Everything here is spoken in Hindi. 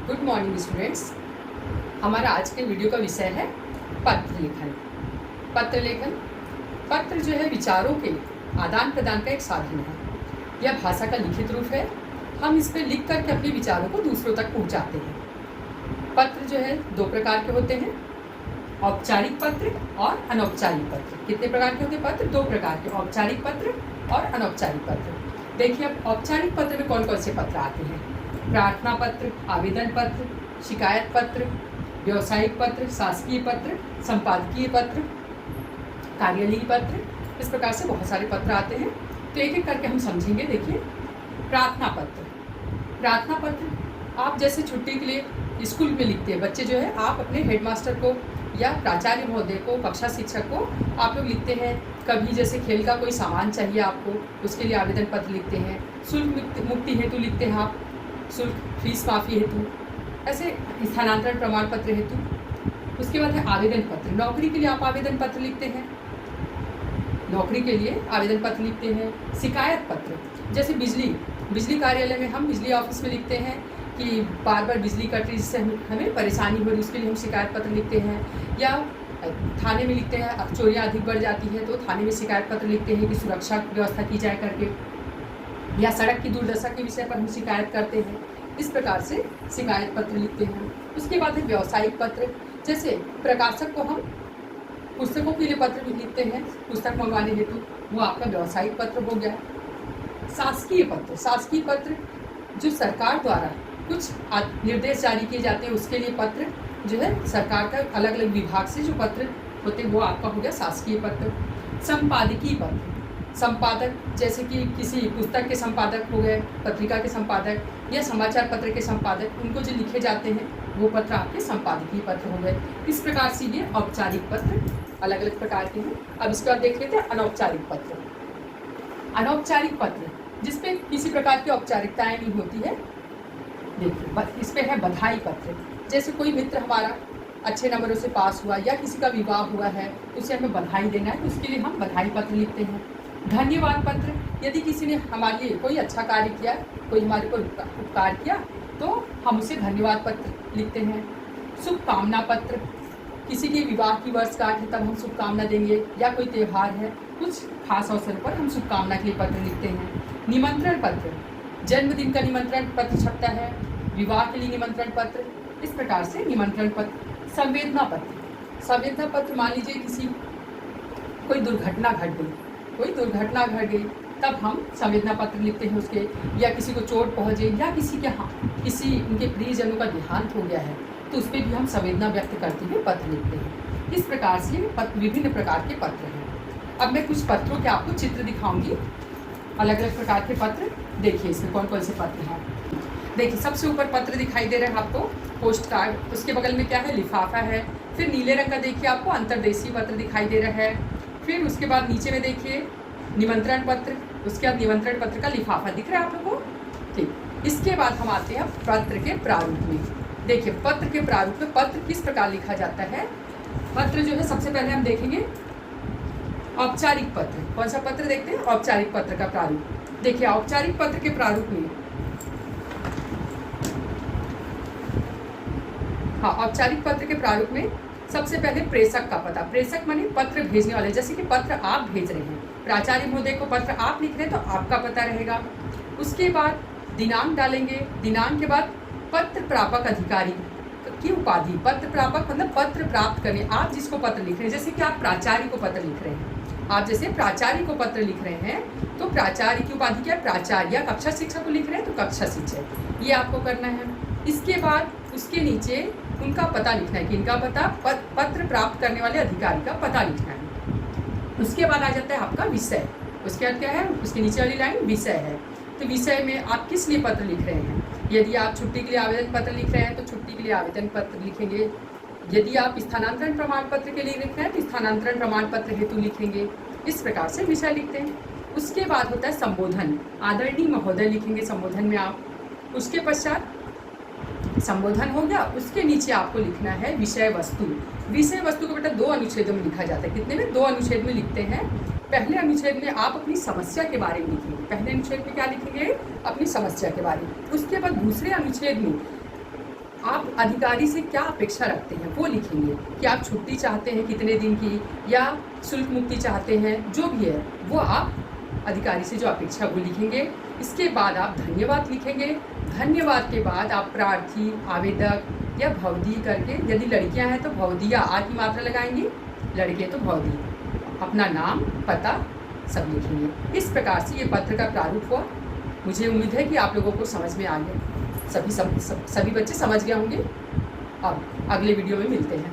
Good morning students. हमारा आज के वीडियो का विषय है पत्र लेखन। पत्र लेखन, पत्र जो है विचारों के आदान प्रदान का एक साधन है। यह भाषा का लिखित रूप है। हम इस पर लिख करके अपने विचारों को दूसरों तक पहुंचाते हैं। पत्र जो है दो प्रकार के होते हैं, औपचारिक पत्र और अनौपचारिक पत्र। कितने प्रकार के होते हैं पत्र? दो प्रकार के, औपचारिक पत्र और अनौपचारिक पत्र। देखिए अब औपचारिक पत्र में कौन कौन से पत्र आते हैं? प्रार्थना पत्र, आवेदन पत्र, शिकायत पत्र, व्यावसायिक पत्र, शासकीय पत्र, संपादकीय पत्र, कार्यालयीय पत्र। इस प्रकार से बहुत सारे पत्र आते हैं, तो एक एक करके हम समझेंगे। देखिए प्रार्थना पत्र। प्रार्थना पत्र आप जैसे छुट्टी के लिए स्कूल में लिखते हैं बच्चे जो है, आप अपने हेडमास्टर को या प्राचार्य महोदय को, कक्षा शिक्षक को आप लोग लिखते हैं। कभी जैसे खेल का कोई सामान चाहिए आपको, उसके लिए आवेदन पत्र लिखते हैं। शुल्क मुक्ति हेतु लिखते हैं आप, शुल्क फीस माफ़ी हेतु, ऐसे स्थानांतरण प्रमाण पत्र हेतु। उसके बाद है आवेदन पत्र। नौकरी के लिए आप आवेदन पत्र लिखते हैं, नौकरी के लिए आवेदन पत्र लिखते हैं। शिकायत पत्र जैसे बिजली कार्यालय में, हम बिजली ऑफिस में लिखते हैं कि बार बार बिजली कट रही, जिससे हमें परेशानी हो रही, उसके लिए हम शिकायत पत्र लिखते हैं। या थाने में लिखते हैं, अब चोरियाँ अधिक बढ़ जाती है तो थाने में शिकायत पत्र लिखते हैं कि सुरक्षा व्यवस्था की जाए करके। या सड़क की दुर्दशा के विषय पर हम शिकायत करते हैं। इस प्रकार से शिकायत पत्र लिखते हैं। उसके बाद है व्यावसायिक पत्र। जैसे प्रकाशक को हम पुस्तकों के लिए पत्र भी लिखते हैं, पुस्तक मंगवाने हेतु, वो आपका व्यावसायिक पत्र हो गया। शासकीय पत्र, शासकीय पत्र जो सरकार द्वारा कुछ निर्देश जारी किए जाते हैं, उसके लिए पत्र जो है सरकार का अलग अलग विभाग से जो पत्र होते हैं वो आपका हो गया शासकीय पत्र। संपादकीय पत्र, संपादक जैसे कि किसी पुस्तक के संपादक हो गए, पत्रिका के संपादक या समाचार पत्र के संपादक, उनको जो लिखे जाते हैं वो पत्र आपके संपादकीय पत्र हो गए। इस प्रकार से ये औपचारिक पत्र अलग अलग प्रकार के हैं। अब इसके बाद देख लेते हैं अनौपचारिक पत्र। अनौपचारिक पत्र जिसपे किसी प्रकार की औपचारिकताएं नहीं होती है। देखिए इस पे है बधाई पत्र। जैसे कोई मित्र हमारा अच्छे नंबरों से पास हुआ या किसी का विवाह हुआ है, उसे हमें बधाई देना है, तो उसके लिए हम बधाई पत्र लिखते हैं। धन्यवाद पत्र, यदि किसी ने हमारे लिए कोई अच्छा कार्य किया, कोई हमारे को उपकार किया, तो हम उसे धन्यवाद पत्र लिखते हैं। शुभकामना पत्र, किसी के विवाह की वर्षगांठ है तब हम शुभकामना देंगे, या कोई त्यौहार है, कुछ खास अवसर पर हम शुभकामना के लिए पत्र लिखते हैं। निमंत्रण पत्र, जन्मदिन का निमंत्रण पत्र छपता है, विवाह के लिए निमंत्रण पत्र, इस प्रकार से निमंत्रण पत्र। संवेदना पत्र, संवेदना पत्र मान लीजिए किसी कोई दुर्घटना घट गई, कोई दुर्घटना घट गई तब हम संवेदना पत्र लिखते हैं उसके, या किसी को चोट पहुँचे, या किसी के किसी उनके प्रियजनों का देहांत हो गया है तो उस पर भी हम संवेदना व्यक्त करते हुए पत्र लिखते हैं। इस प्रकार से विभिन्न प्रकार के पत्र हैं। अब मैं कुछ पत्रों के आपको चित्र दिखाऊंगी, अलग अलग प्रकार के पत्र। देखिए इसमें कौन कौन से पत्र हैं। देखिए सबसे ऊपर पत्र दिखाई दे रहा है आपको पोस्ट कार्ड, उसके बगल में क्या है? लिफाफा है। फिर नीले रंग का देखिए आपको अंतर्देशीय पत्र दिखाई दे रहा है। फिर उसके बाद नीचे में देखिए निमंत्रण पत्र, उसके बाद निमंत्रण पत्र का लिफाफा दिख रहा है आप लोगों को? ठीक। इसके बाद हम आते हैं पत्र के प्रारूप में। देखिए पत्र के प्रारूप में पत्र किस प्रकार लिखा जाता है। पत्र जो है सबसे पहले हम देखेंगे औपचारिक पत्र। कौन सा पत्र देखते हैं? औपचारिक पत्र का प्रारूप। देखिए औपचारिक पत्र के प्रारूप में, हाँ, औपचारिक पत्र के प्रारूप में सबसे पहले प्रेषक का पता। प्रेषक माने पत्र भेजने वाले। जैसे कि पत्र आप भेज रहे हैं, प्राचार्य महोदय को पत्र आप लिख रहे हैं तो आपका पता रहेगा। उसके बाद दिनांक डालेंगे, दिनांक के बाद पत्र प्रापक अधिकारी की उपाधि। पत्र प्रापक मतलब पत्र प्राप्त करने, आप जिसको पत्र लिख रहे हैं, जैसे कि आप प्राचार्य को पत्र लिख रहे हैं, आप जैसे प्राचार्य को पत्र लिख रहे हैं तो प्राचार्य की उपाधि क्या है? प्राचार्य। या कक्षा शिक्षक को लिख रहे हैं तो कक्षा शिक्षक, ये आपको करना है। इसके बाद उसके नीचे उनका पता लिखना है कि इनका पता, पत्र प्राप्त करने वाले अधिकारी का पता लिखना है। उसके बाद आ जाता है आपका विषय। उसके बाद क्या है? उसके नीचे वाली लाइन विषय है। तो विषय में आप किस लिए पत्र लिख रहे हैं? यदि आप छुट्टी के लिए आवेदन पत्र लिख रहे हैं तो छुट्टी के लिए आवेदन पत्र लिखेंगे। यदि आप स्थानांतरण प्रमाण पत्र के लिए लिख रहे हैं तो स्थानांतरण प्रमाण पत्र हेतु लिखेंगे। इस प्रकार से विषय लिखते हैं। उसके बाद होता है संबोधन। आदरणीय महोदय लिखेंगे संबोधन में आप। उसके पश्चात संबोधन हो गया, उसके नीचे आपको लिखना है विषय वस्तु। विषय वस्तु को बेटा दो अनुच्छेदों में लिखा जाता है। कितने में? दो अनुच्छेद में लिखते हैं। पहले अनुच्छेद में आप अपनी समस्या के बारे में लिखेंगे। पहले अनुच्छेद में क्या लिखेंगे? अपनी समस्या के बारे में। उसके बाद दूसरे अनुच्छेद में आप अधिकारी से क्या अपेक्षा रखते हैं वो लिखेंगे कि आप छुट्टी चाहते हैं कितने दिन की, या शुल्क मुक्ति चाहते हैं, जो भी है वो आप अधिकारी से जो अपेक्षा वो लिखेंगे। इसके बाद आप धन्यवाद लिखेंगे। धन्यवाद के बाद आप प्रार्थी, आवेदक या भवदी करके, यदि लड़कियां हैं तो भवदी या आ की मात्रा लगाएंगी, लड़के तो भवदी, अपना नाम, पता सब लिखेंगे। इस प्रकार से ये पत्र का प्रारूप हुआ। मुझे उम्मीद है कि आप लोगों को समझ में आ गया, सभी बच्चे समझ गए होंगे। अब अगले वीडियो में मिलते हैं।